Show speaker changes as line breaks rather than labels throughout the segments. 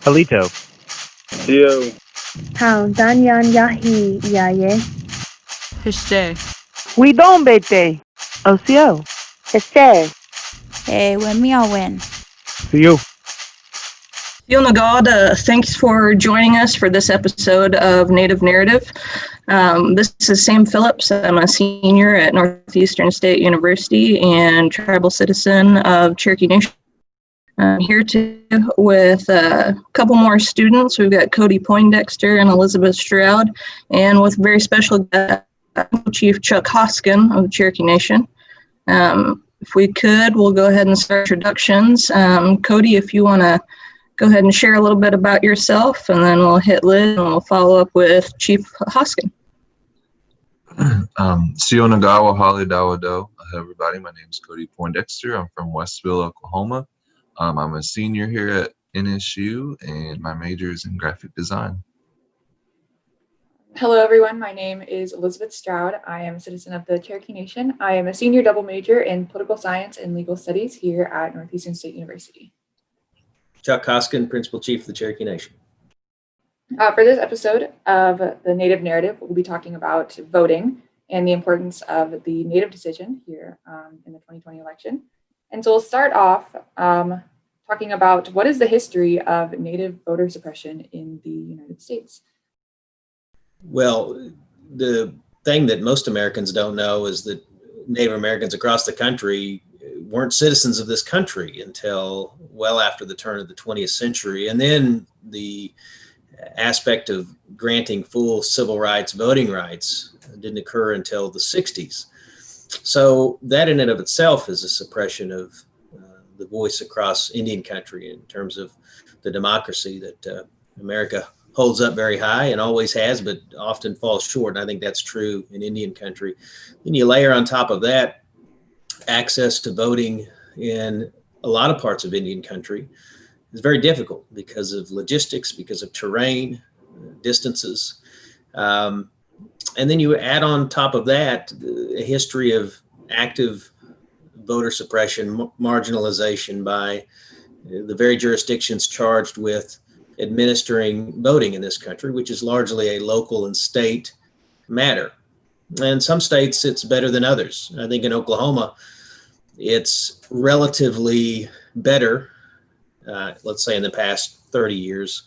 Alito.
Dio.
How Danyan Yahi Yaye.
Histe.
We don't bete. Ocio.
Heste.
Hey, when me all win.
See you.
Nagad, thanks for joining us for this episode of Native Narrative. This is Sam Phillips. I'm a senior at Northeastern State University and tribal citizen of Cherokee Nation. I'm here with a couple more students. We've got Codey Poindexter and Elizabeth Stroud, and with very special guest, Chief Chuck Hoskin of the Cherokee Nation. If we could, we'll go ahead and start introductions. Codey, if you want to go ahead and share a little bit about yourself, and then we'll hit Liz and we'll follow up with Chief Hoskin.
Sionagawa Holly Dawado. Hi everybody, my name is Codey Poindexter. I'm from Westville, Oklahoma. I'm a senior here at NSU and my major is in graphic design.
Hello everyone, my name is Elizabeth Stroud. I am a citizen of the Cherokee Nation. I am a senior double major in political science and legal studies here at Northeastern State University.
Chuck Hoskin, Principal Chief of the Cherokee Nation.
For this episode of the Native Narrative, we'll be talking about voting and the importance of the Native decision here in the 2020 election. And so we'll start off talking about what is the history of Native voter suppression in the United States.
Well, the thing that most Americans don't know is that Native Americans across the country weren't citizens of this country until well after the turn of the 20th century. And then the aspect of granting full civil rights, voting rights, didn't occur until the 60s. So that in and of itself is a suppression of the voice across Indian country in terms of the democracy that America holds up very high and always has, but often falls short. And I think that's true in Indian country. Then you layer on top of that access to voting in a lot of parts of Indian country is very difficult because of logistics, because of terrain, distances. And then you add on top of that a history of active voter suppression, marginalization by the very jurisdictions charged with administering voting in this country, which is largely a local and state matter. And some states it's better than others. I think in Oklahoma, it's relatively better, let's say in the past 30 years,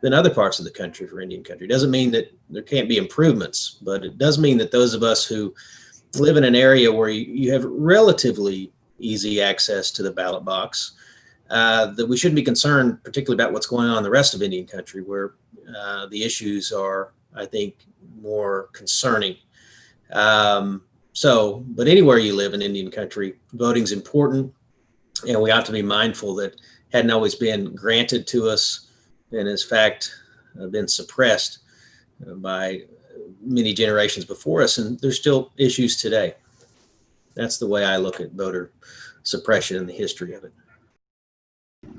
than other parts of the country for Indian country. It doesn't mean that there can't be improvements, but it does mean that those of us who live in an area where you have relatively easy access to the ballot box, that we shouldn't be concerned particularly about what's going on in the rest of Indian country, where the issues are, I think, more concerning. But anywhere you live in Indian country, voting's important, and we ought to be mindful that hadn't always been granted to us, and in fact been suppressed by many generations before us, and there's still issues today. That's the way I look at voter suppression and the history of it.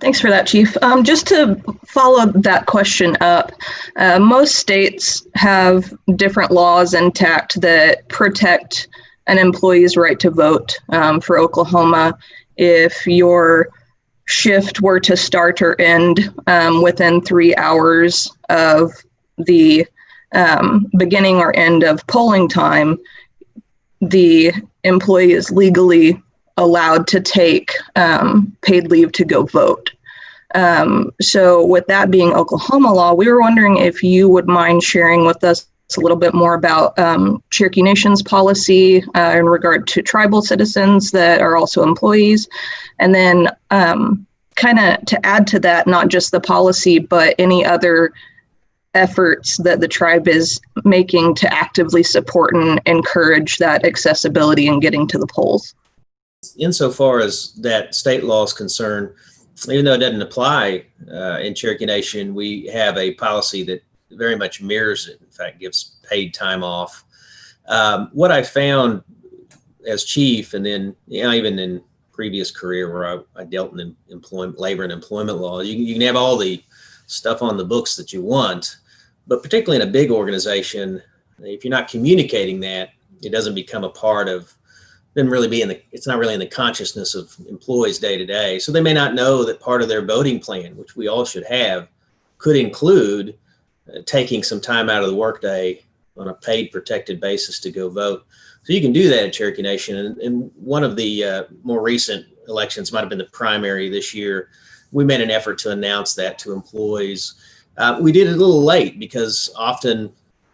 Thanks for that, Chief. Just to follow that question up, most states have different laws intact that protect an employee's right to vote. For Oklahoma, if your shift were to start or end within 3 hours of the beginning or end of polling time, the employee is legally allowed to take paid leave to go vote. So with that being Oklahoma law, we were wondering if you would mind sharing with us a little bit more about Cherokee Nation's policy in regard to tribal citizens that are also employees. And then kind of to add to that, not just the policy, but any other efforts that the tribe is making to actively support and encourage that accessibility and getting to the polls.
Insofar as that state law is concerned, even though it doesn't apply in Cherokee Nation, we have a policy that very much mirrors it. In fact, gives paid time off. What I found as chief, and then even in previous career where I dealt in labor and employment law, you can have all the stuff on the books that you want, but particularly in a big organization, if you're not communicating that, it doesn't become a part of, it's not really in the consciousness of employees day to day. So they may not know that part of their voting plan, which we all should have, could include taking some time out of the workday on a paid protected basis to go vote. So you can do that at Cherokee Nation. And one of the more recent elections, might have been the primary this year, we made an effort to announce that to employees. We did it a little late because often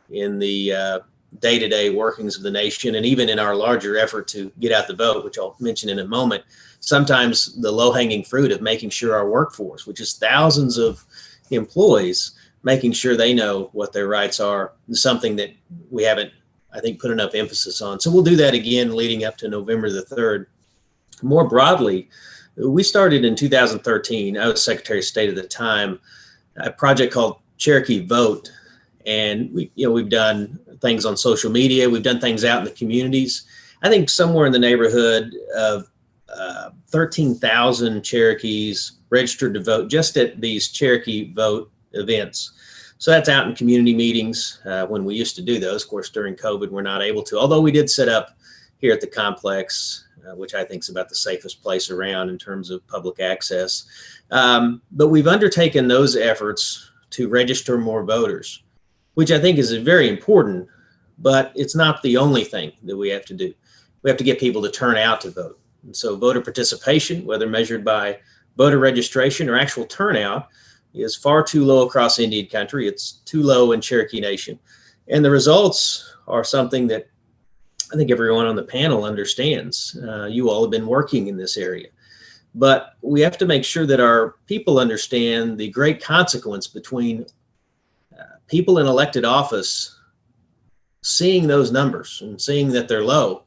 in the day-to-day workings of the nation, and even in our larger effort to get out the vote, which I'll mention in a moment, sometimes the low-hanging fruit of making sure our workforce, which is thousands of employees, making sure they know what their rights are, is something that we haven't, I think, put enough emphasis on. So we'll do that again leading up to November the 3rd. More broadly, we started in 2013. I was Secretary of State at the time, a project called Cherokee Vote. And we've done things on social media. We've done things out in the communities. I think somewhere in the neighborhood of 13,000 Cherokees registered to vote just at these Cherokee Vote events. So that's out in community meetings when we used to do those. Of course, during COVID, we're not able to, although we did set up here at the complex, which I think is about the safest place around in terms of public access. But we've undertaken those efforts to register more voters, which I think is very important, but it's not the only thing that we have to do. We have to get people to turn out to vote. And so voter participation, whether measured by voter registration or actual turnout, is far too low across Indian country. It's too low in Cherokee Nation. And the results are something that I think everyone on the panel understands. You all have been working in this area. But we have to make sure that our people understand the great consequence between people in elected office seeing those numbers and seeing that they're low,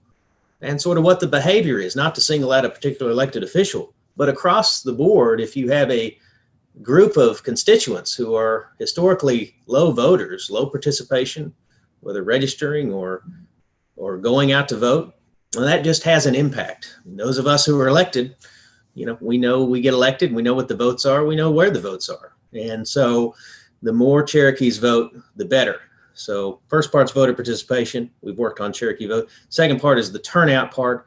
and sort of what the behavior is, not to single out a particular elected official, but across the board, if you have a group of constituents who are historically low voters, low participation, whether registering or going out to vote, well, that just has an impact. And those of us who are elected, we know we get elected, we know what the votes are, we know where the votes are. And so the more Cherokees vote, the better. So first part's voter participation. We've worked on Cherokee Vote. Second part is the turnout part.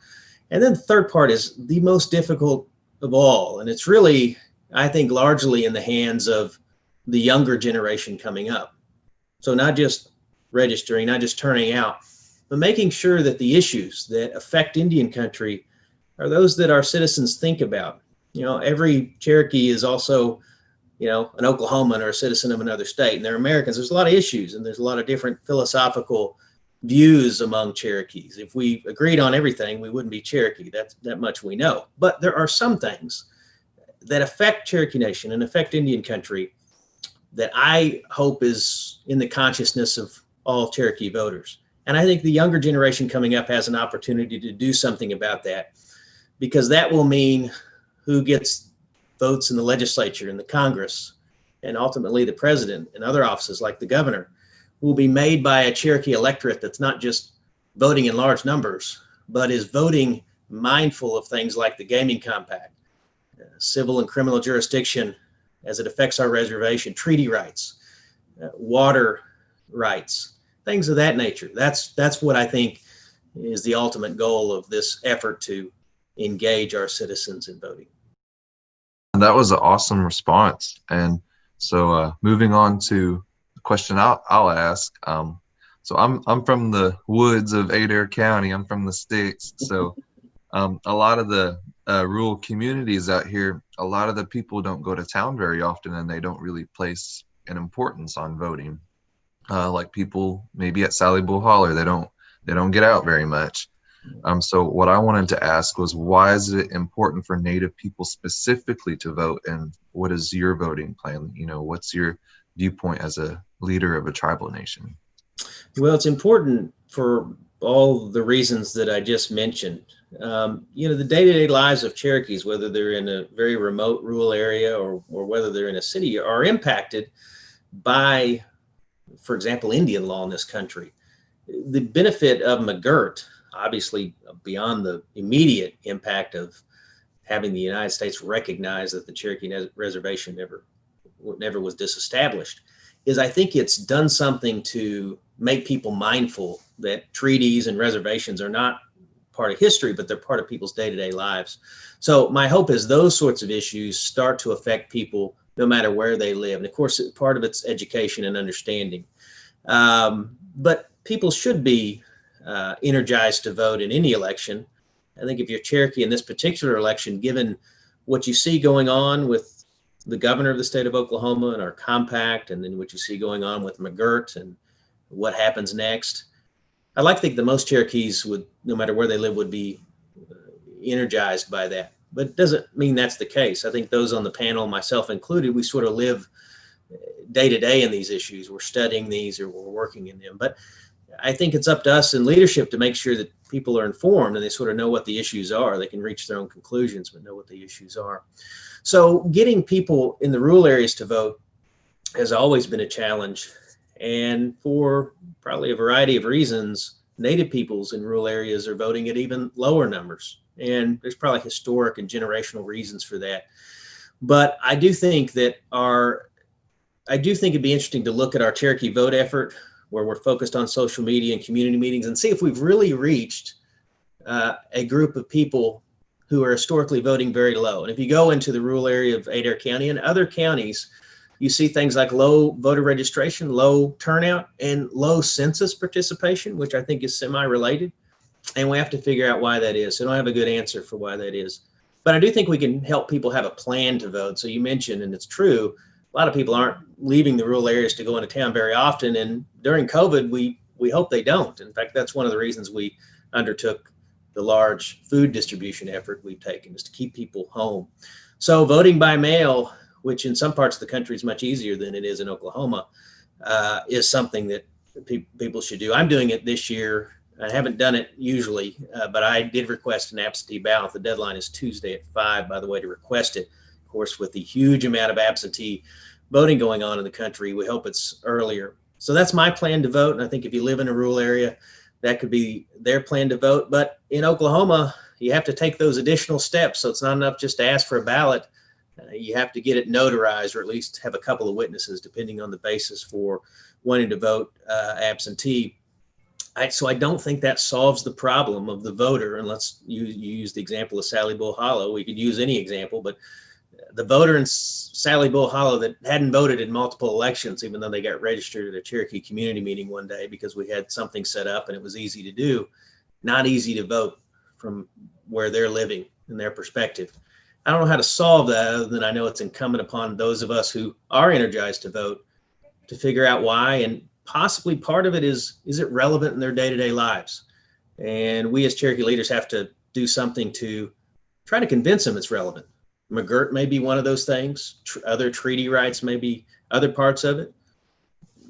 And then the third part is the most difficult of all. And it's really, I think, largely in the hands of the younger generation coming up. So not just registering, not just turning out, but making sure that the issues that affect Indian country are those that our citizens think about. Every Cherokee is also an Oklahoman or a citizen of another state, and they're Americans. There's a lot of issues, and there's a lot of different philosophical views among Cherokees. If we agreed on everything, we wouldn't be Cherokee. That much we know. But there are some things that affect Cherokee Nation and affect Indian country that I hope is in the consciousness of all Cherokee voters. And I think the younger generation coming up has an opportunity to do something about that, because that will mean who gets votes in the legislature and the Congress, and ultimately the president and other offices like the governor, will be made by a Cherokee electorate that's not just voting in large numbers, but is voting mindful of things like the Gaming Compact, civil and criminal jurisdiction as it affects our reservation, treaty rights, water rights, things of that nature. That's what I think is the ultimate goal of this effort to engage our citizens in voting.
That was an awesome response. And so moving on to the question I'll ask. So I'm from the woods of Adair County. I'm from the sticks. So a lot of the rural communities out here, a lot of the people don't go to town very often, and they don't really place an importance on voting. Like people maybe at Sally Bull Holler, they don't get out very much. So what I wanted to ask was, why is it important for Native people specifically to vote, and what is your voting plan? What's your viewpoint as a leader of a tribal nation?
Well, it's important for all the reasons that I just mentioned. The day-to-day lives of Cherokees, whether they're in a very remote rural area or whether they're in a city, are impacted by, for example, Indian law in this country. The benefit of McGirt, obviously beyond the immediate impact of having the United States recognize that the Cherokee Reservation never was disestablished, is I think it's done something to make people mindful that treaties and reservations are not part of history, but they're part of people's day-to-day lives. So my hope is those sorts of issues start to affect people no matter where they live. And of course, part of it's education and understanding. But people should be energized to vote in any election. I think if you're Cherokee in this particular election, given what you see going on with the governor of the state of Oklahoma and our compact, and then what you see going on with McGirt and what happens next, I'd like to think that most Cherokees would, no matter where they live, would be energized by that. But it doesn't mean that's the case. I think those on the panel, myself included, we sort of live day to day in these issues. We're studying these or we're working in them. But I think it's up to us in leadership to make sure that people are informed and they sort of know what the issues are. They can reach their own conclusions, but know what the issues are. So getting people in the rural areas to vote has always been a challenge. And for probably a variety of reasons, Native peoples in rural areas are voting at even lower numbers. And there's probably historic and generational reasons for that. But I do think it'd be interesting to look at our Cherokee vote effort, where we're focused on social media and community meetings, and see if we've really reached a group of people who are historically voting very low. And if you go into the rural area of Adair County and other counties, you see things like low voter registration, low turnout, and low census participation, which I think is semi-related. And we have to figure out why that is. So I don't have a good answer for why that is. But I do think we can help people have a plan to vote. So you mentioned, and it's true, a lot of people aren't leaving the rural areas to go into town very often. And during COVID, we hope they don't. In fact, that's one of the reasons we undertook the large food distribution effort we've taken, is to keep people home. So voting by mail, which in some parts of the country is much easier than it is in Oklahoma, is something that people should do. I'm doing it this year. I haven't done it usually, but I did request an absentee ballot. The deadline is Tuesday at 5, by the way, to request it. Of course, with the huge amount of absentee voting going on in the country, we hope it's earlier. So that's my plan to vote. And I think if you live in a rural area, that could be their plan to vote. But in Oklahoma, you have to take those additional steps. So it's not enough just to ask for a ballot. You have to get it notarized, or at least have a couple of witnesses, depending on the basis for wanting to vote absentee. So I don't think that solves the problem of the voter. And you use the example of Sally Bull Hollow. We could use any example, but the voter in Sally Bull Hollow that hadn't voted in multiple elections, even though they got registered at a Cherokee community meeting one day because we had something set up and it was easy to do, not easy to vote from where they're living in their perspective. I don't know how to solve that, other than I know it's incumbent upon those of us who are energized to vote to figure out why. And possibly part of it is it relevant in their day-to-day lives? And we as Cherokee leaders have to do something to try to convince them it's relevant. McGirt may be one of those things. Other treaty rights may be other parts of it.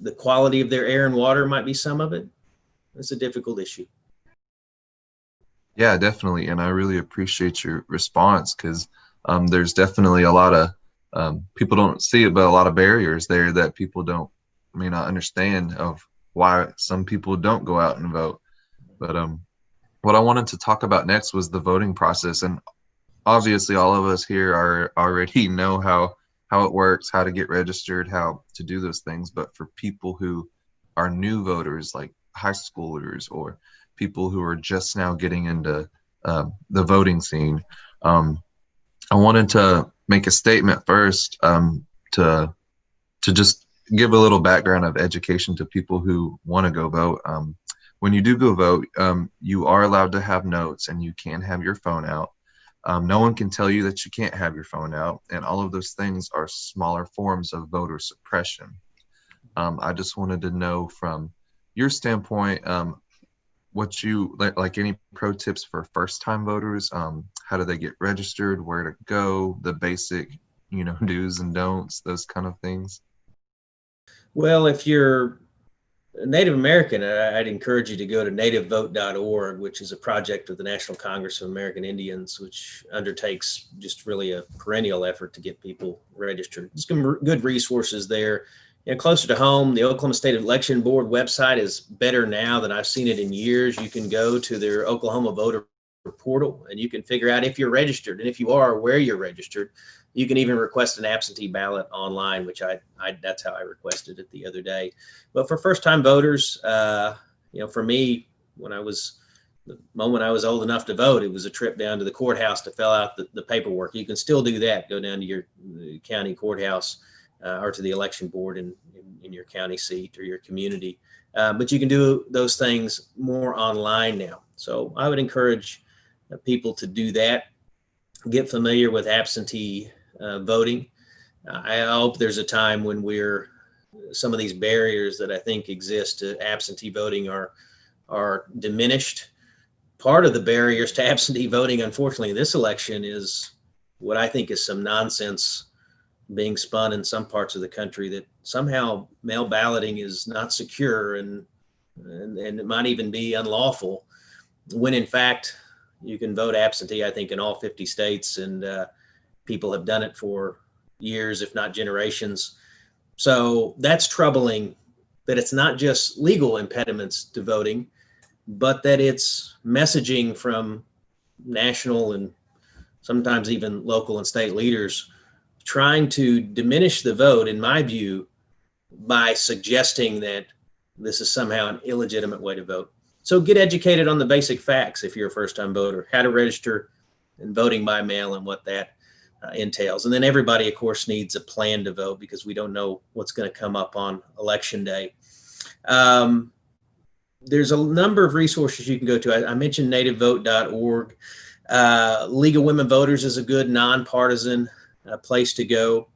The quality of their air and water might be some of it. It's a difficult issue.
Yeah, definitely. And I really appreciate your response, because there's definitely a lot of people don't see it, but a lot of barriers there that people may not understand of why some people don't go out and vote. But what I wanted to talk about next was the voting process. And obviously all of us here already know how it works, how to get registered, how to do those things. But for people who are new voters, like high schoolers or people who are just now getting into the voting scene, I wanted to make a statement first to just give a little background of education to people who want to go vote. When you do go vote, you are allowed to have notes and you can have your phone out. No one can tell you that you can't have your phone out, and all of those things are smaller forms of voter suppression. I just wanted to know from your standpoint, what you like any pro tips for first-time voters. How do they get registered, where to go, the basic do's and don'ts, those kind of things?
Well, if you're Native American, I'd encourage you to go to nativevote.org, which is a project of the National Congress of American Indians, which undertakes just really a perennial effort to get people registered. There's some good resources there. Closer to home, the Oklahoma State Election Board website is better now than I've seen it in years. You can go to their Oklahoma voter portal and you can figure out if you're registered, and if you are, where you're registered. You can even request an absentee ballot online, which that's how I requested it the other day. But for first-time voters, for me, when I was the moment I was old enough to vote, it was a trip down to the courthouse to fill out the paperwork. You can still do that. Go down to your county courthouse or to the election board in your county seat or your community. But you can do those things more online now. So I would encourage people to do that. Get familiar with absentee voting. I hope there's a time when some of these barriers that I think exist to absentee voting are diminished. Part of the barriers to absentee voting, unfortunately, in this election is what I think is some nonsense being spun in some parts of the country that somehow mail balloting is not secure and it might even be unlawful, when in fact you can vote absentee, I think, in all 50 states, and people have done it for years, if not generations. So that's troubling, that it's not just legal impediments to voting, but that it's messaging from national and sometimes even local and state leaders trying to diminish the vote, in my view, by suggesting that this is somehow an illegitimate way to vote. So get educated on the basic facts if you're a first-time voter, how to register and voting by mail and what that entails. And then everybody, of course, needs a plan to vote because we don't know what's going to come up on election day. There's a number of resources you can go to. I mentioned nativevote.org. League of Women Voters is a good nonpartisan place to go.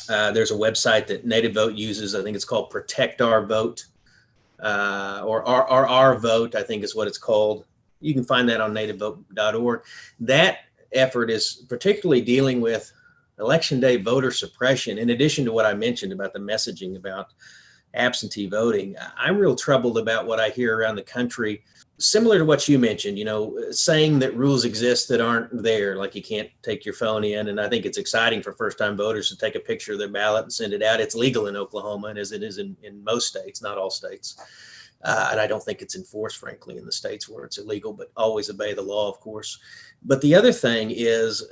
There's a website that Native Vote uses. I think it's called Protect Our Vote, or our Vote, I think is what it's called. You can find that on nativevote.org. That effort is particularly dealing with election day voter suppression, in addition to what I mentioned about the messaging about absentee voting. I'm real troubled about what I hear around the country, similar to what you mentioned, saying that rules exist that aren't there, like you can't take your phone in. And I think it's exciting for first-time voters to take a picture of their ballot and send it out. It's legal in Oklahoma, and as it is in most states, not all states. And I don't think it's enforced, frankly, in the states where it's illegal, but always obey the law, of course. But the other thing is,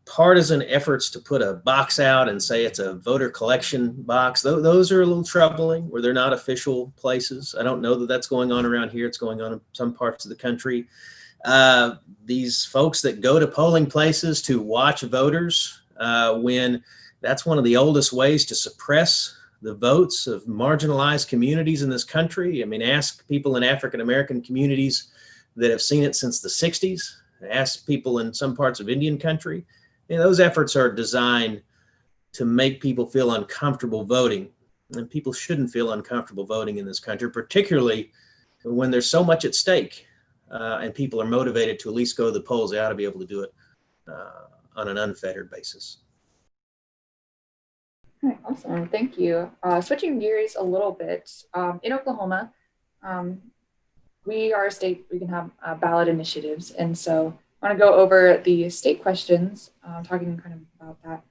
partisan efforts to put a box out and say it's a voter collection box. Those are a little troubling, where they're not official places. I don't know that that's going on around here. It's going on in some parts of the country. These folks that go to polling places to watch voters, when that's one of the oldest ways to suppress the votes of marginalized communities in this country. I mean, ask people in African-American communities that have seen it since the 60s. Ask people in some parts of Indian country. Those efforts are designed to make people feel uncomfortable voting. And people shouldn't feel uncomfortable voting in this country, particularly when there's so much at stake and people are motivated to at least go to the polls. They ought to be able to do it on an unfettered basis.
All right, awesome, thank you. Switching gears a little bit, in Oklahoma, we are a state, we can have ballot initiatives. And so I want to go over the state questions, talking kind of about that.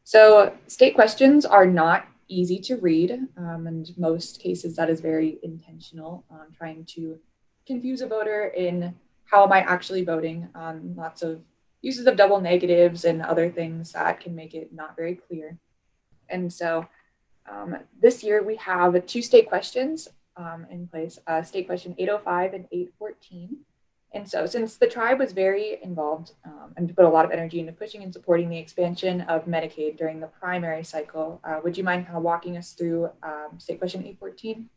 So state questions are not easy to read. In most cases, that is very intentional, trying to confuse a voter in how am I actually voting, lots of uses of double negatives and other things that can make it not very clear. And so this year we have two state questions in place, state question 805 and 814. And so since the tribe was very involved and put a lot of energy into pushing and supporting the expansion of Medicaid during the primary cycle, would you mind kind of walking us through state question 814?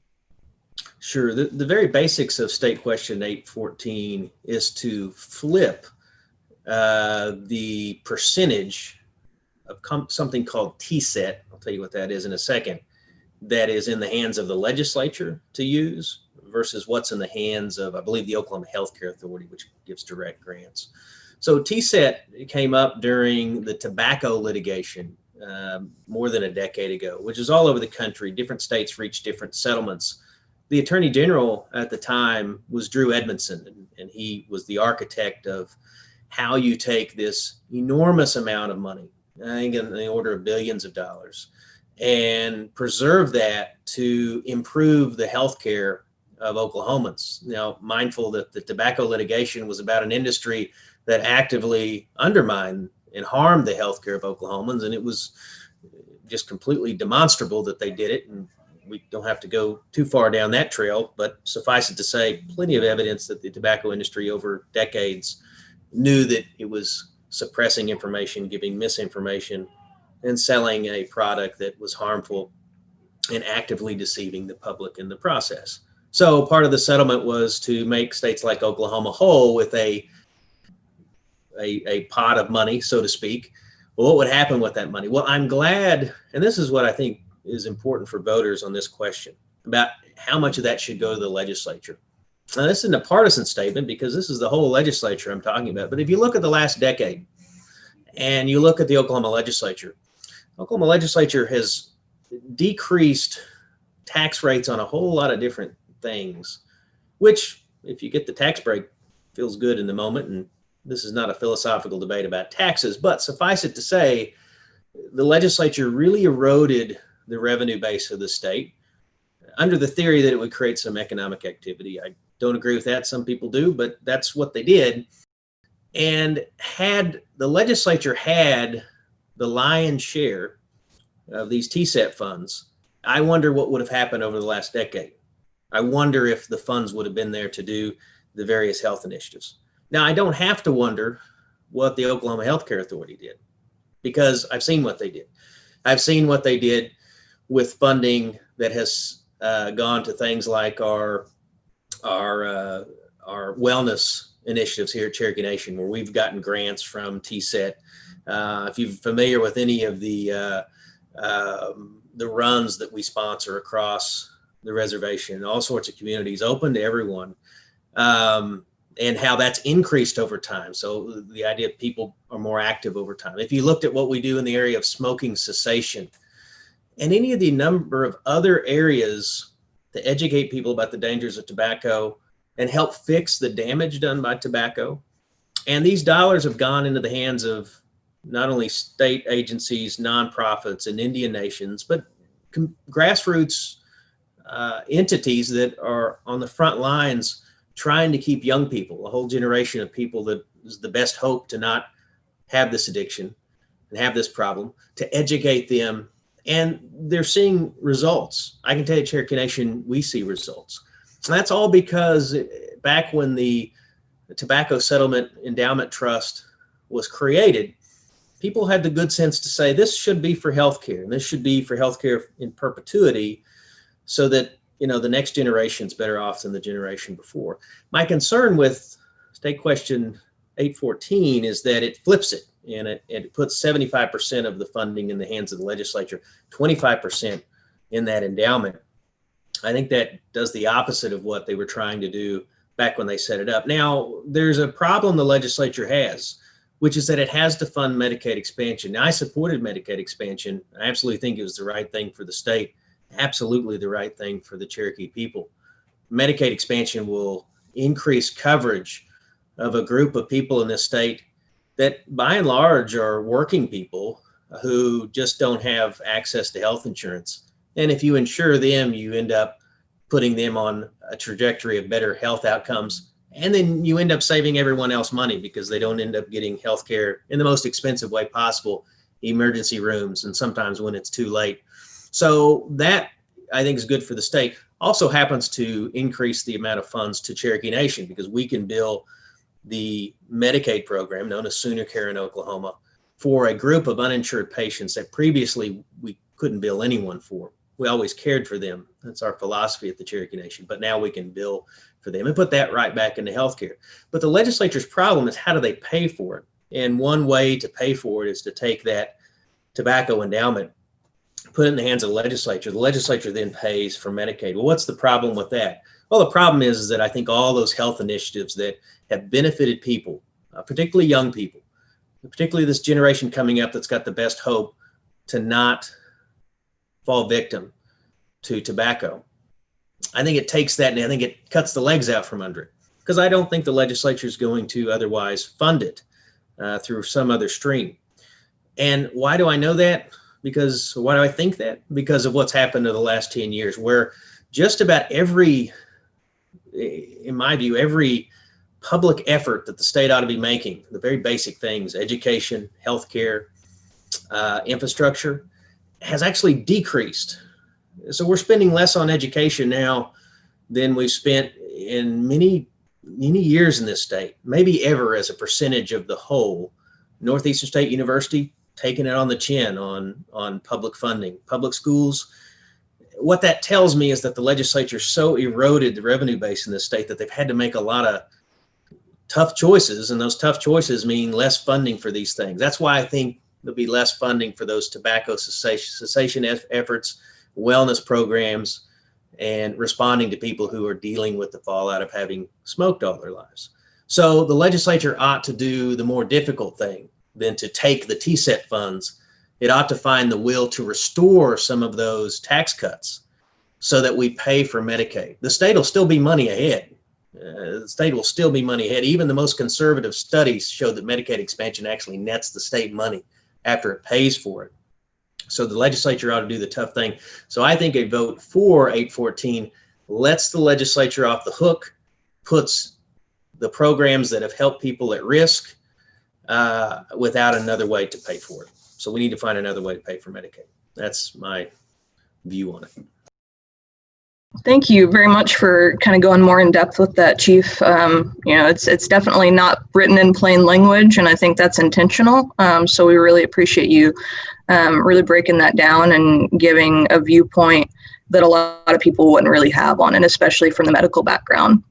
Sure. The very basics of state question 814 is to flip the percentage of something called TSET, I'll tell you what that is in a second, that is in the hands of the legislature to use versus what's in the hands of, I believe, the Oklahoma Healthcare Authority, which gives direct grants. So TSET came up during the tobacco litigation more than a decade ago, which is all over the country. Different states reached different settlements. The Attorney General at the time was Drew Edmondson, and he was the architect of how you take this enormous amount of money, I think in the order of billions of dollars, and preserve that to improve the healthcare of Oklahomans. Now, mindful that the tobacco litigation was about an industry that actively undermined and harmed the healthcare of Oklahomans, and it was just completely demonstrable that they did it. And we don't have to go too far down that trail, but suffice it to say, plenty of evidence that the tobacco industry over decades knew that it was suppressing information, giving misinformation, and selling a product that was harmful and actively deceiving the public in the process. So part of the settlement was to make states like Oklahoma whole with a pot of money, so to speak. Well, what would happen with that money? Well, I'm glad, and this is what I think is important for voters on this question, about how much of that should go to the legislature. Now, this isn't a partisan statement because this is the whole legislature I'm talking about. But if you look at the last decade and you look at the Oklahoma legislature has decreased tax rates on a whole lot of different things, which, if you get the tax break, feels good in the moment. And this is not a philosophical debate about taxes, but suffice it to say, the legislature really eroded the revenue base of the state under the theory that it would create some economic activity. I don't agree with that. Some people do, but that's what they did. And had the legislature had the lion's share of these TSET funds, I wonder what would have happened over the last decade. I wonder if the funds would have been there to do the various health initiatives. Now, I don't have to wonder what the Oklahoma Healthcare Authority did, because I've seen what they did. I've seen what they did with funding that has gone to things like our wellness initiatives here at Cherokee Nation, where we've gotten grants from TSET. If you're familiar with any of the runs that we sponsor across the reservation, all sorts of communities, open to everyone, and how that's increased over time. So the idea of people are more active over time. If you looked at what we do in the area of smoking cessation and any of the number of other areas to educate people about the dangers of tobacco and help fix the damage done by tobacco. And these dollars have gone into the hands of not only state agencies, nonprofits, and Indian nations, but grassroots entities that are on the front lines trying to keep young people, a whole generation of people that is the best hope to not have this addiction and have this problem, to educate them. And they're seeing results. I can tell you, Cherokee Nation, we see results. And that's all because back when the Tobacco Settlement Endowment Trust was created, people had the good sense to say this should be for healthcare, and this should be for healthcare in perpetuity, so that the next generation's better off than the generation before. My concern with State Question 814 is that it flips it, and it puts 75% of the funding in the hands of the legislature, 25% in that endowment. I think that does the opposite of what they were trying to do back when they set it up. Now, there's a problem the legislature has, which is that it has to fund Medicaid expansion. Now, I supported Medicaid expansion. I absolutely think it was the right thing for the state, absolutely the right thing for the Cherokee people. Medicaid expansion will increase coverage of a group of people in this state that by and large are working people who just don't have access to health insurance. And if you insure them, you end up putting them on a trajectory of better health outcomes. And then you end up saving everyone else money because they don't end up getting health care in the most expensive way possible, emergency rooms, and sometimes when it's too late. So that, I think, is good for the state. Also happens to increase the amount of funds to Cherokee Nation, because we can bill the Medicaid program, known as Sooner Care in Oklahoma, for a group of uninsured patients that previously we couldn't bill anyone for. We always cared for them. That's our philosophy at the Cherokee Nation. But now we can bill for them and put that right back into healthcare. But the legislature's problem is, how do they pay for it? And one way to pay for it is to take that tobacco endowment, put it in the hands of the legislature. The legislature then pays for Medicaid. Well, what's the problem with that? Well, the problem is that I think all those health initiatives that have benefited people, particularly young people, particularly this generation coming up that's got the best hope to not fall victim to tobacco, I think it takes that, and I think it cuts the legs out from under it, because I don't think the legislature is going to otherwise fund it through some other stream. And why do I know that? Why do I think that? Because of what's happened in the last 10 years, where just about every, in my view, every public effort that the state ought to be making, the very basic things, education, healthcare, infrastructure, has actually decreased So we're spending less on education now than we've spent in many years in this state, maybe ever as a percentage of the whole. Northeastern State University taking it on the chin on public funding, public schools. What that tells me is that the legislature so eroded the revenue base in this state that they've had to make a lot of tough choices, and those tough choices mean less funding for these things. That's why I think there'll be less funding for those tobacco cessation efforts, wellness programs, and responding to people who are dealing with the fallout of having smoked all their lives. So the legislature ought to do the more difficult thing than to take the TSET funds. It ought to find the will to restore some of those tax cuts so that we pay for Medicaid. The state will still be money ahead. The state will still be money ahead. Even the most conservative studies show that Medicaid expansion actually nets the state money after it pays for it. So the legislature ought to do the tough thing. So I think a vote for 814 lets the legislature off the hook, puts the programs that have helped people at risk without another way to pay for it. So we need to find another way to pay for Medicaid. That's my view on it.
Thank you very much for kind of going more in depth with that, Chief. It's definitely not written in plain language, and I think that's intentional. So we really appreciate you really breaking that down and giving a viewpoint that a lot of people wouldn't really have on it, especially from the medical background.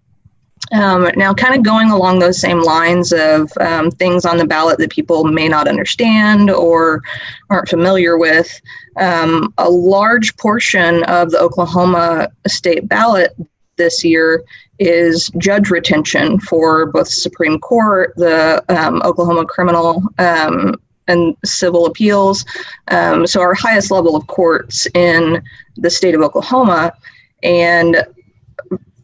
Now, kind of going along those same lines of things on the ballot that people may not understand or aren't familiar with, a large portion of the Oklahoma state ballot this year is judge retention for both Supreme Court, the Oklahoma Criminal and Civil Appeals. So our highest level of courts in the state of Oklahoma. And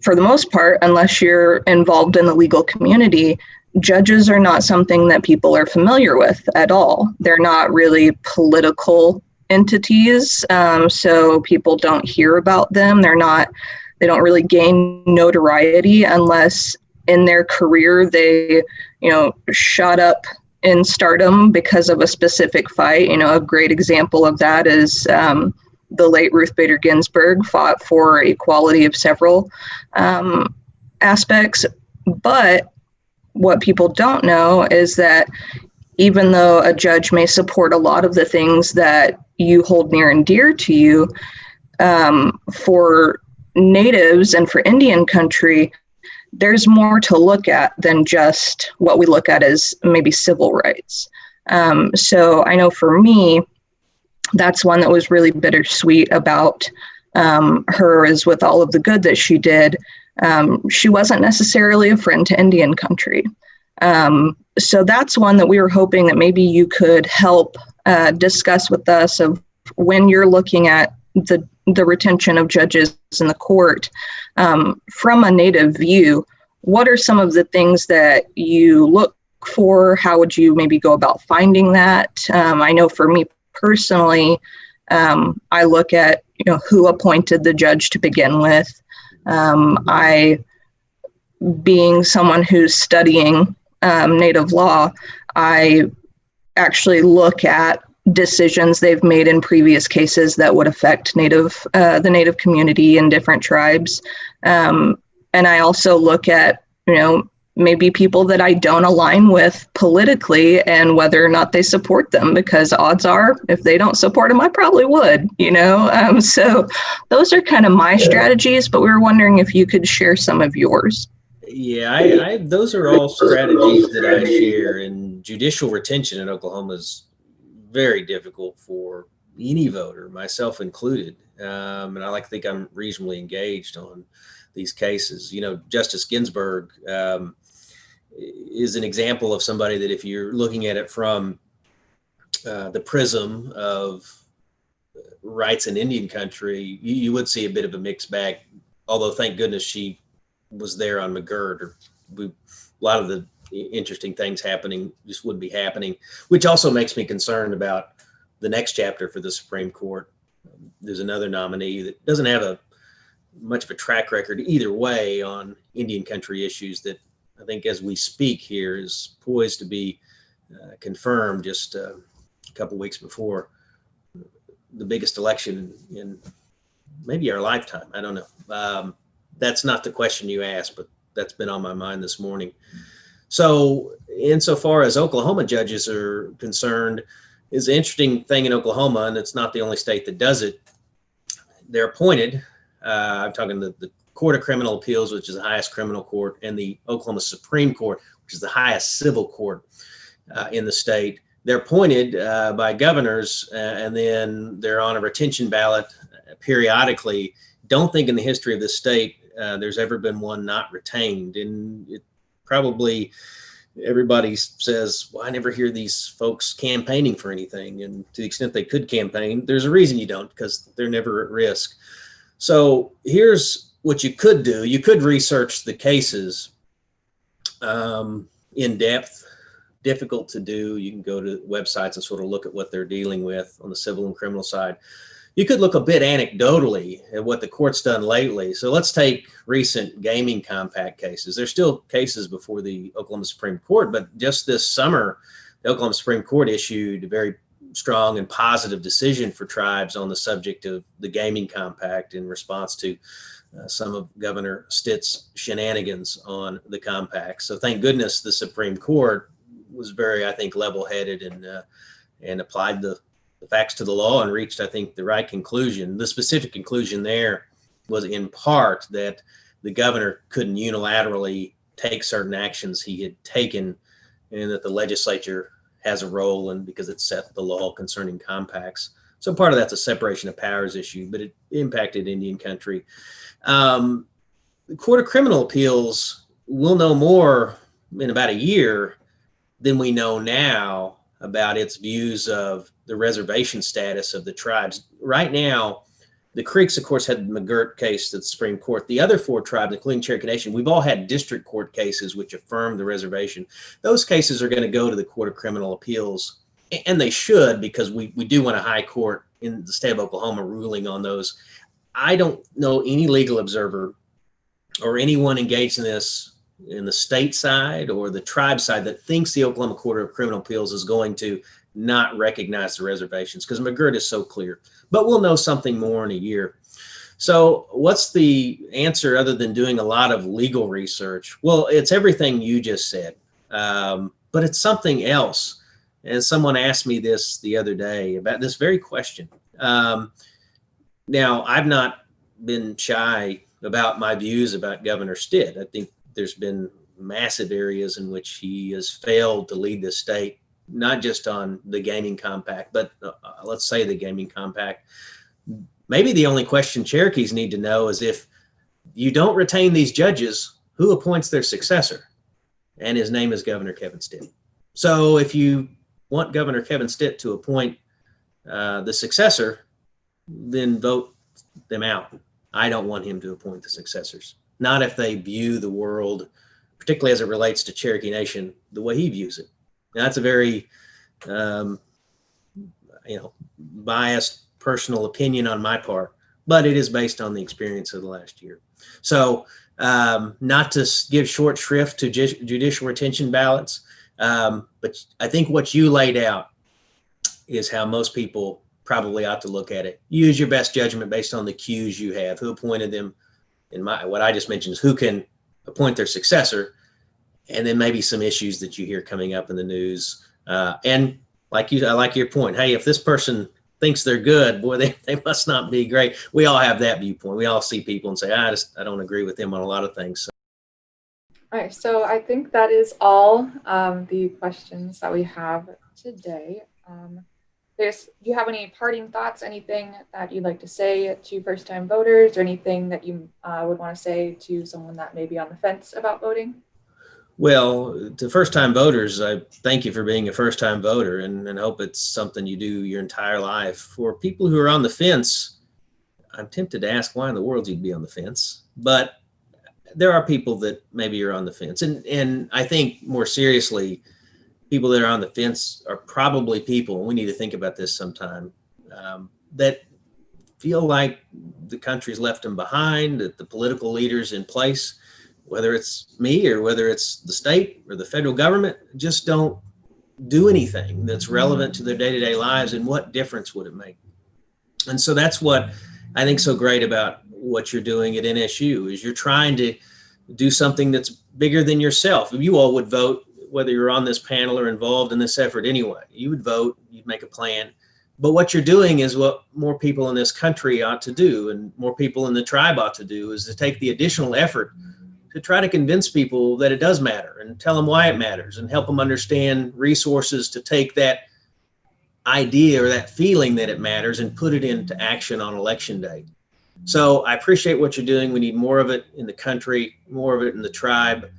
for the most part, unless you're involved in the legal community, judges are not something that people are familiar with at all. They're not really political entities, so people don't hear about them. They don't really gain notoriety unless in their career they, shot up in stardom because of a specific fight. A great example of that is the late Ruth Bader Ginsburg fought for equality of several aspects. But what people don't know is that even though a judge may support a lot of the things that you hold near and dear to you, for Natives and for Indian country, there's more to look at than just what we look at as maybe civil rights. So I know for me, that's one that was really bittersweet about her, is with all of the good that she did. She wasn't necessarily a friend to Indian country. So that's one that we were hoping that maybe you could help discuss with us of when you're looking at the retention of judges in the court from a Native view. What are some of the things that you look for? How would you maybe go about finding that? I know for me personally, I look at who appointed the judge to begin with. I, being someone who's studying Native law, I actually look at decisions they've made in previous cases that would affect the Native community and different tribes. And I also look at maybe people that I don't align with politically and whether or not they support them, because odds are if they don't support them, I probably would, so those are kind of my strategies, but we were wondering if you could share some of yours.
Yeah, those are all strategies that I share, and judicial retention in Oklahoma is very difficult for any voter, myself included. And I like to think I'm reasonably engaged on these cases. Justice Ginsburg is an example of somebody that if you're looking at it from the prism of rights in Indian country, you would see a bit of a mixed bag, although thank goodness she was there on McGirt. A lot of the interesting things happening just wouldn't be happening, which also makes me concerned about the next chapter for the Supreme Court. There's another nominee that doesn't have much of a track record either way on Indian country issues that I think as we speak here is poised to be confirmed just a couple weeks before the biggest election in maybe our lifetime. I don't know. That's not the question you asked, but that's been on my mind this morning. So insofar as Oklahoma judges are concerned, is an interesting thing in Oklahoma, and it's not the only state that does it. They're appointed. I'm talking the Court of Criminal Appeals, which is the highest criminal court, and the Oklahoma Supreme Court, which is the highest civil court in the state. They're appointed by governors, and then they're on a retention ballot periodically. Don't think in the history of this state there's ever been one not retained. And it probably, everybody says, well, I never hear these folks campaigning for anything. And to the extent they could campaign, there's a reason you don't, because they're never at risk. So here's what you could do. You could research the cases in depth. Difficult to do. You can go to websites and sort of look at what they're dealing with on the civil and criminal side. You could look a bit anecdotally at what the court's done lately. So let's take recent gaming compact cases. There's still cases before the Oklahoma Supreme Court, but just this summer, the Oklahoma Supreme Court issued a very strong and positive decision for tribes on the subject of the gaming compact in response to some of Governor Stitt's shenanigans on the compact. So thank goodness the Supreme Court was very, I think, level-headed and applied the facts to the law and reached, I think, the right conclusion. The specific conclusion there was in part that the governor couldn't unilaterally take certain actions he had taken, and that the legislature has a role in, because it set the law concerning compacts. So part of that's a separation of powers issue, but it impacted Indian country. The Court of Criminal Appeals will know more in about a year than we know now about its views of the reservation status of the tribes. Right now, the Creeks, of course, had the McGirt case to the Supreme Court. The other four tribes, including Cherokee Nation, we've all had district court cases which affirm the reservation. Those cases are going to go to the Court of Criminal Appeals, and they should, because we do want a high court in the state of Oklahoma ruling on those. I don't know any legal observer or anyone engaged in this in the state side or the tribe side that thinks the Oklahoma Court of Criminal Appeals is going to not recognize the reservations, because McGirt is so clear. But we'll know something more in a year. So what's the answer other than doing a lot of legal research? Well, it's everything you just said, but it's something else. And someone asked me this the other day about this very question. Now, I've not been shy about my views about Governor Stitt. I think there's been massive areas in which he has failed to lead the state, not just on the gaming compact, but let's say the gaming compact. Maybe the only question Cherokees need to know is, if you don't retain these judges, who appoints their successor? And his name is Governor Kevin Stitt. So if you want Governor Kevin Stitt to appoint the successor, then vote them out. I don't want him to appoint the successors. Not if they view the world, particularly as it relates to Cherokee Nation, the way he views it. Now, that's a very, biased personal opinion on my part, but it is based on the experience of the last year. So, not to give short shrift to judicial retention ballots, but I think what you laid out is how most people probably ought to look at it. Use your best judgment based on the cues you have. Who appointed them? What I just mentioned is who can appoint their successor, and then maybe some issues that you hear coming up in the news. And I like your point. Hey, if this person thinks they're good, boy, they must not be great. We all have that viewpoint. We all see people and say, I don't agree with them on a lot of things. So.
All right, so I think that is all the questions that we have today. Do you have any parting thoughts, anything that you'd like to say to first-time voters, or anything that you would want to say to someone that may be on the fence about voting?
Well, to first-time voters, I thank you for being a first-time voter, and hope it's something you do your entire life. For people who are on the fence, I'm tempted to ask why in the world you'd be on the fence, but there are people that maybe are on the fence. And I think more seriously, people that are on the fence are probably people, and we need to think about this sometime, that feel like the country's left them behind, that the political leaders in place, whether it's me or whether it's the state or the federal government, just don't do anything that's relevant to their day-to-day lives. And what difference would it make? And so that's what I think so great about what you're doing at NSU is you're trying to do something that's bigger than yourself. You all would vote, whether you're on this panel or involved in this effort anyway. You would vote, you'd make a plan. But what you're doing is what more people in this country ought to do, and more people in the tribe ought to do, is to take the additional effort to try to convince people that it does matter and tell them why it matters and help them understand resources to take that idea or that feeling that it matters and put it into action on election day. So I appreciate what you're doing. We need more of it in the country, more of it in the tribe.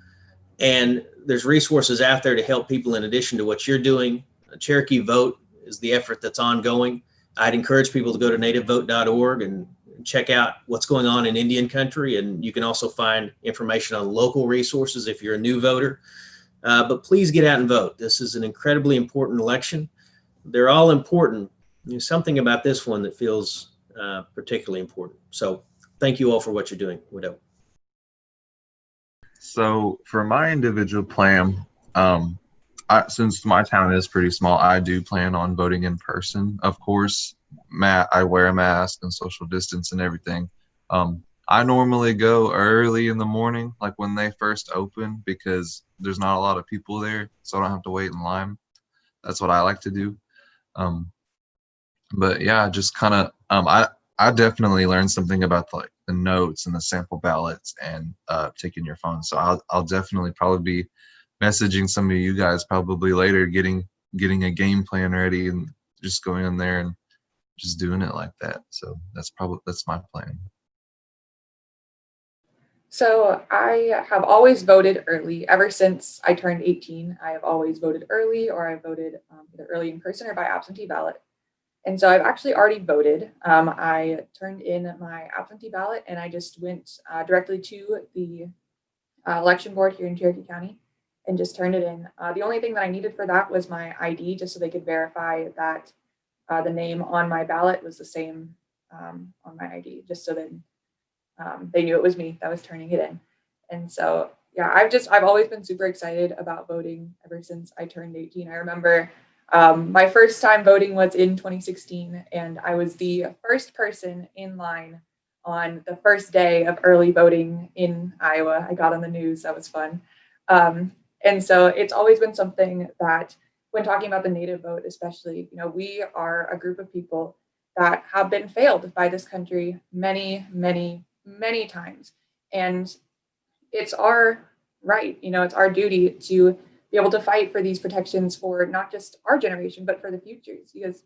And there's resources out there to help people in addition to what you're doing. Cherokee Vote is the effort that's ongoing. I'd encourage people to go to nativevote.org and check out what's going on in Indian country. And you can also find information on local resources if you're a new voter. But please get out and vote. This is an incredibly important election. They're all important. There's something about this one that feels particularly important. So thank you all for what you're doing, Widow.
So for my individual plan, since my town is pretty small, I do plan on voting in person. Of course, I wear a mask and social distance and everything. I normally go early in the morning, like when they first open, because there's not a lot of people there, so I don't have to wait in line. That's what I like to do. But yeah, just kind of, I definitely learned something about like the notes and the sample ballots and taking your phone. So I'll definitely probably be messaging some of you guys probably later, getting a game plan ready and just going in there and just doing it like that. So that's my plan.
So I have always voted early. Ever since I turned 18, I have always voted early, or I voted either early in person or by absentee ballot. And so I've actually already voted. I turned in my absentee ballot and I just went directly to the election board here in Cherokee County and just turned it in. The only thing that I needed for that was my ID, just so they could verify that the name on my ballot was the same on my ID, just so that they knew it was me that was turning it in. And so, yeah, I've always been super excited about voting ever since I turned 18. I remember my first time voting was in 2016, and I was the first person in line on the first day of early voting in Iowa. I got on the news. That was fun. And so it's always been something that, when talking about the Native vote, especially, we are a group of people that have been failed by this country many, many, many times. And it's our right, it's our duty to be able to fight for these protections for not just our generation, but for the futures, because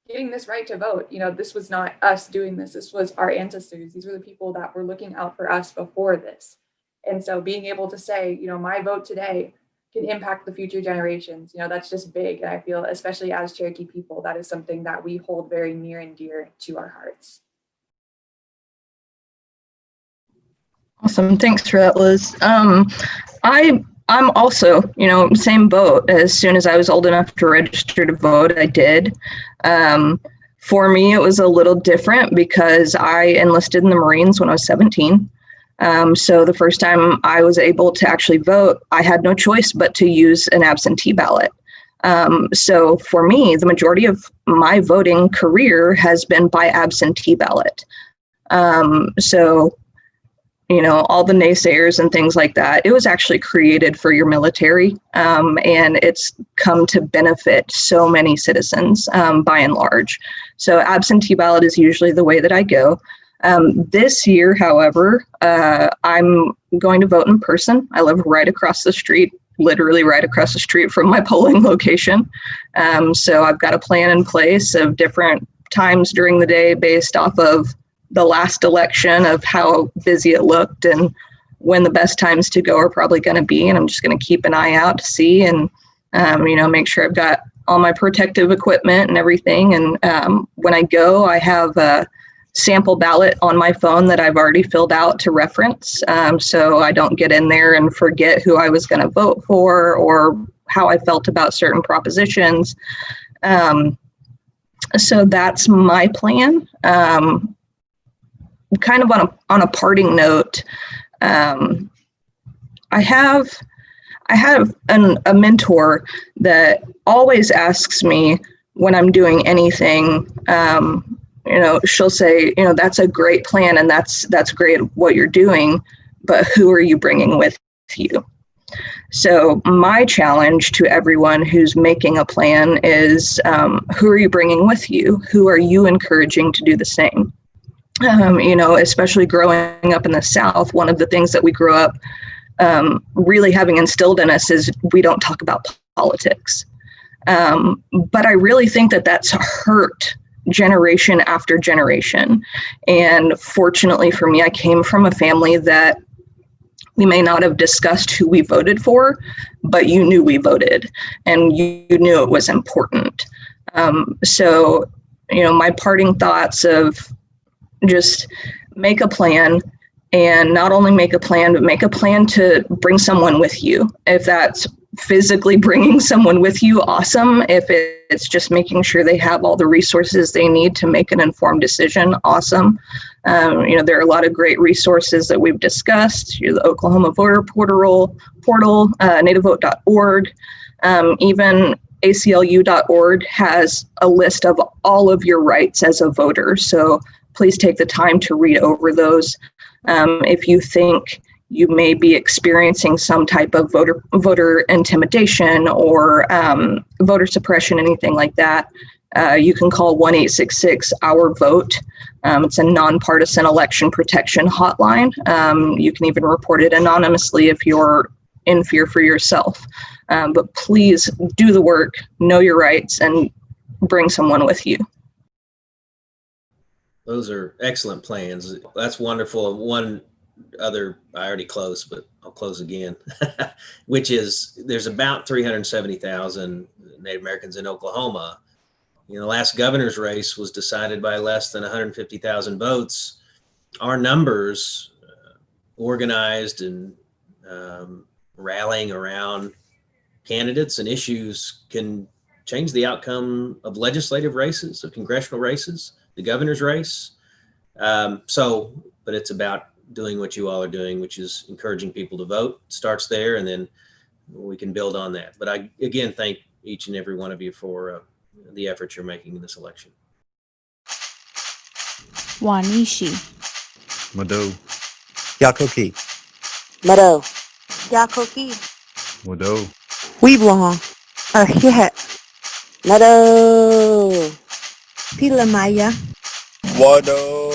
getting this right to vote, this was not us doing this. This was our ancestors. These were the people that were looking out for us before this. And so being able to say, my vote today can impact the future generations, that's just big. And I feel, especially as Cherokee people, that is something that we hold very near and dear to our hearts.
Awesome. Thanks for that, Liz. I'm also, same boat. As soon as I was old enough to register to vote, I did. For me, it was a little different because I enlisted in the Marines when I was 17. So the first time I was able to actually vote, I had no choice but to use an absentee ballot. So for me, the majority of my voting career has been by absentee ballot. So all the naysayers and things like that, it was actually created for your military, and it's come to benefit so many citizens by and large. So absentee ballot is usually the way that I go. This year, however, I'm going to vote in person. I live right across the street, literally right across the street from my polling location. So I've got a plan in place of different times during the day based off of the last election, of how busy it looked and when the best times to go are probably going to be. And I'm just going to keep an eye out to see and, make sure I've got all my protective equipment and everything. And when I go, I have a sample ballot on my phone that I've already filled out to reference. So I don't get in there and forget who I was going to vote for or how I felt about certain propositions. So that's my plan. Kind of on a parting note, I have a mentor that always asks me when I'm doing anything, she'll say, that's a great plan and that's great what you're doing, but who are you bringing with you? So my challenge to everyone who's making a plan is, who are you bringing with you? Who are you encouraging to do the same? Especially growing up in the South, one of the things that we grew up really having instilled in us is we don't talk about politics. But I really think that that's hurt generation after generation. And fortunately for me, I came from a family that we may not have discussed who we voted for, but you knew we voted and you knew it was important. So, my parting thoughts of just make a plan, and not only make a plan, but make a plan to bring someone with you. If that's physically bringing someone with you, awesome. If it's just making sure they have all the resources they need to make an informed decision, awesome. There are a lot of great resources that we've discussed, the Oklahoma Voter Portal, nativevote.org, even ACLU.org has a list of all of your rights as a voter. So please take the time to read over those. If you think you may be experiencing some type of voter intimidation or voter suppression, anything like that, you can call 1-866-OUR-VOTE. It's a nonpartisan election protection hotline. You can even report it anonymously if you're in fear for yourself. But please do the work, know your rights, and bring someone with you.
Those are excellent plans. That's wonderful. One other, I already closed, but I'll close again, which is there's about 370,000 Native Americans in Oklahoma. The last governor's race was decided by less than 150,000 votes. Our numbers, organized and rallying around candidates and issues, can change the outcome of legislative races, of congressional races, the governor's race. But it's about doing what you all are doing, which is encouraging people to vote. It starts there, and then we can build on that. But I, again, thank each and every one of you for the efforts you're making in this election.
Wanishi.
Mado.
Yakoki.
Mado. Yakoki.
Wado.
Weeblaw. Arhihet. Mado. Pilamaya.
Wado.